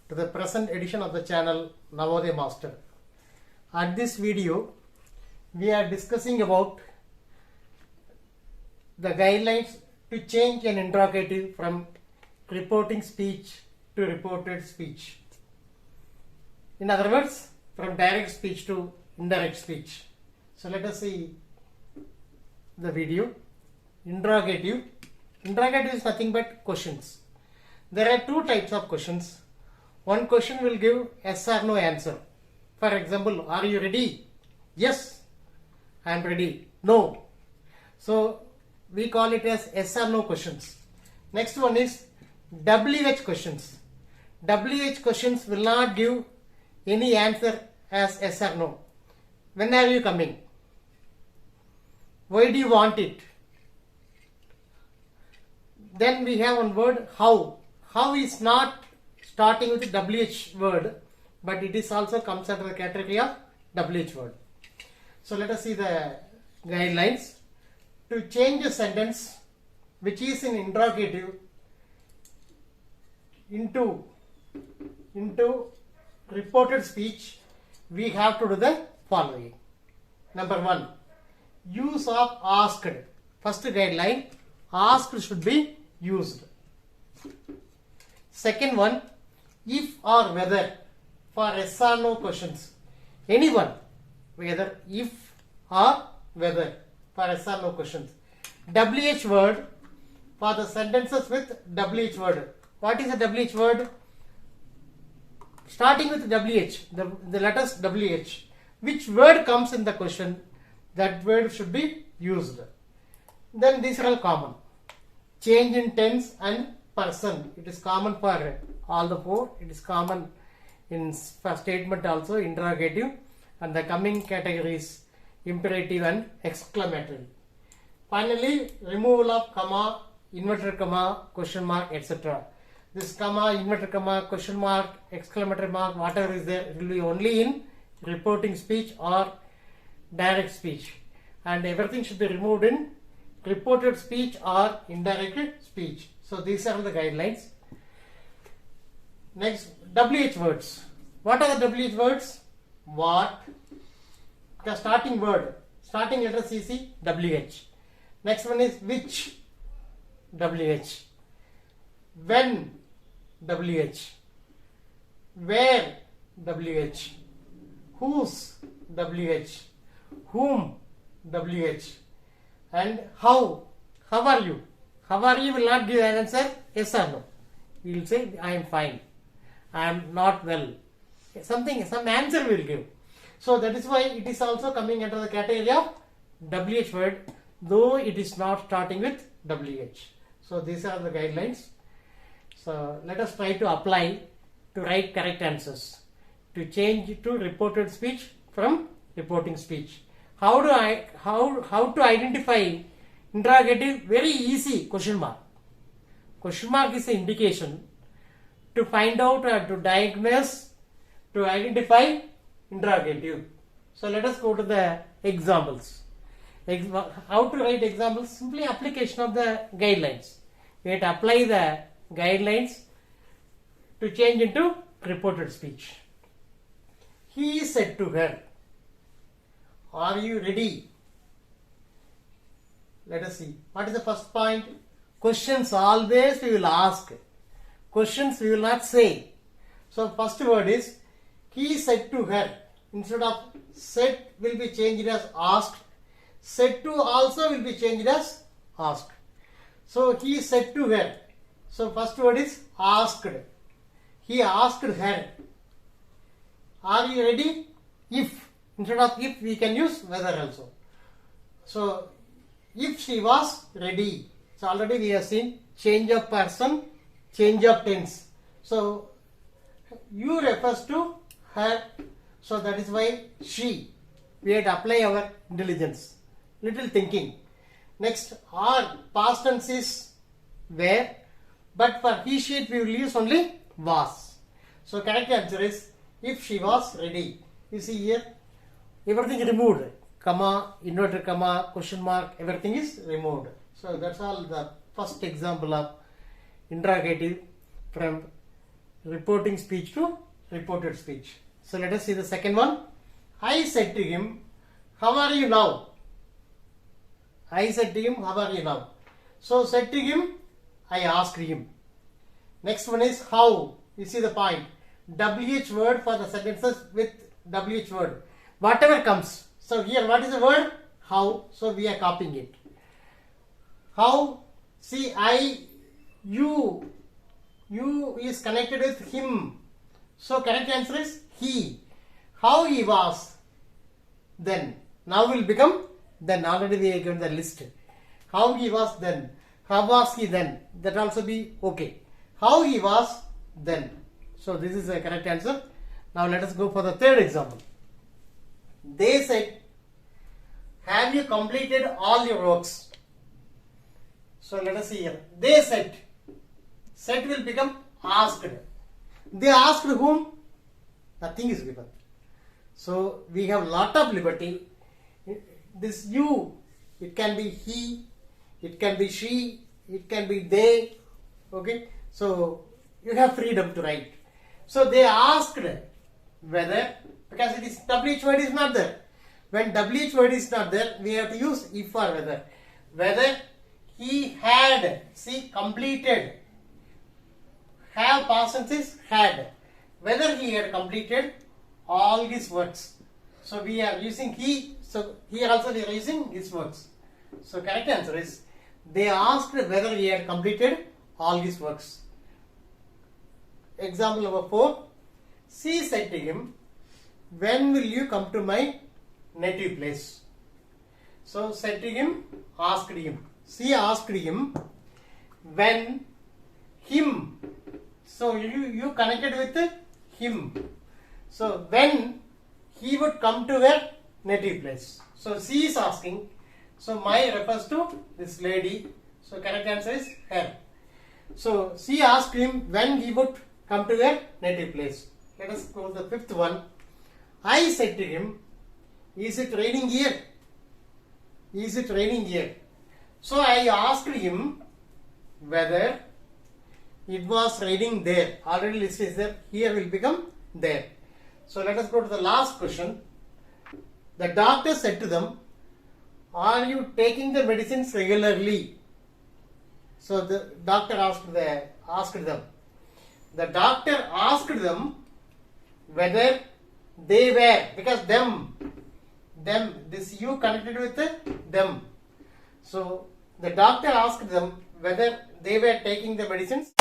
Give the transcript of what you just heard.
to the present edition of the channel Navodaya Master. At this video, we are discussing about the guidelines to change an interrogative from reporting speech to reported speech. In other words, from direct speech to indirect speech. So let us see the video. Interrogative. Interrogative is nothing but questions. There are two types of questions. One question will give yes or no answer. For example, are you ready? Yes, I am ready. No. So we call it as yes or no questions. Next one is WH questions. WH questions will not give any answer as yes or no. When are you coming? Why do you want it? Then we have one word how. How is not starting with the WH word, but it is also comes under the category of WH word. So let us see the guidelines. To change a sentence which is in interrogative into reported speech, we have to do the following. Number one, use of asked. First guideline, asked should be used. Second one, if or whether for yes or no questions. Anyone, whether if or whether for yes or no questions. WH word for the sentences with WH word. What is a WH word? Starting with WH, the letters WH. Which word comes in the question, that word should be used. Then these are all common. Change in tense and person. It is common for all the four. It is common in for statement also, interrogative, and the coming categories imperative and exclamatory. Finally, removal of comma, inverted comma, question mark, etc. This comma, inverted comma, question mark, exclamatory mark, whatever is there, it will be only in reporting speech or direct speech, and everything should be removed in reported speech or indirect speech. So these are the guidelines. Next, WH words. What are the WH words? What? The starting word, starting letter CC, WH. Next one is which, WH. When, WH. Where, WH. Whose, WH. Whom, WH. And how are you? How are you will not give an answer yes or no. You will say I am fine, I am not well. Some answer will give. So that is why it is also coming under the category of WH word, though it is not starting with WH. So these are the guidelines. So let us try to apply to write correct answers, to change to reported speech from reporting speech. How to identify interrogative? Very easy. Question mark. Question mark is an indication to find out or to diagnose, to identify interrogative. So let us go to the examples. How to write examples? Simply application of the guidelines. We have to apply the guidelines to change into reported speech. He said to her, are you ready? Let us see. What is the first point? Questions always we will ask. Questions we will not say. So first word is he said to her. Instead of said will be changed as asked. Said to also will be changed as asked. So he said to her. So first word is asked. He asked her. Are you ready? If. Instead of if, we can use whether also. So if she was ready. So already we have seen change of person, change of tense. So you refers to her. So that is why she. We had to apply our intelligence. Little thinking. Next, are past tense is were, but for he sheet we will use only was. So correct answer is if she was ready. You see here, everything removed. Comma, inverted comma, question mark, everything is removed. So that's all the first example of interrogative from reporting speech to reported speech. So let us see the second one. I said to him, how are you now? I said to him, how are you now? So said to him, I asked him. Next one is how. You see the point. WH word for the sentences with WH word. Whatever comes. So here what is the word? How. So we are copying it. How. See, you is connected with him. So correct answer is he. How he was then. Now will become then. Already we have given the list. How he was then. How was he then? That also be okay. How he was then. So this is the correct answer. Now let us go for the third example. They said, have you completed all your works? So let us see here. They said. Said will become asked. They asked whom? Nothing is given. So we have lot of liberty. This you, it can be he, it can be she, it can be they. Okay. So you have freedom to write. So they asked whether, because it is WH word is not there. When WH word is not there, we have to use if or whether. Whether he had, see, completed. Have past tense is had. Whether he had completed all his works. So we are using he. So here also we are using his works. So correct answer is they asked whether he had completed all his works. Example number 4. She said to him, when will you come to my native place? So said to him, asked him. She asked him, when, him. So you connected with him. So when he would come to her native place. So she is asking. So my refers to this lady. So correct answer is her. So she asked him when he would come to her native place. Let us go to the fifth one. I said to him, is it raining here? Is it raining here? So I asked him whether it was raining there. Already list is there. Here will become there. So let us go to the last question. The doctor said to them, are you taking the medicines regularly? So the doctor asked them. The doctor asked them whether they were, because them, this you connected with them. So the doctor asked them whether they were taking the medicines.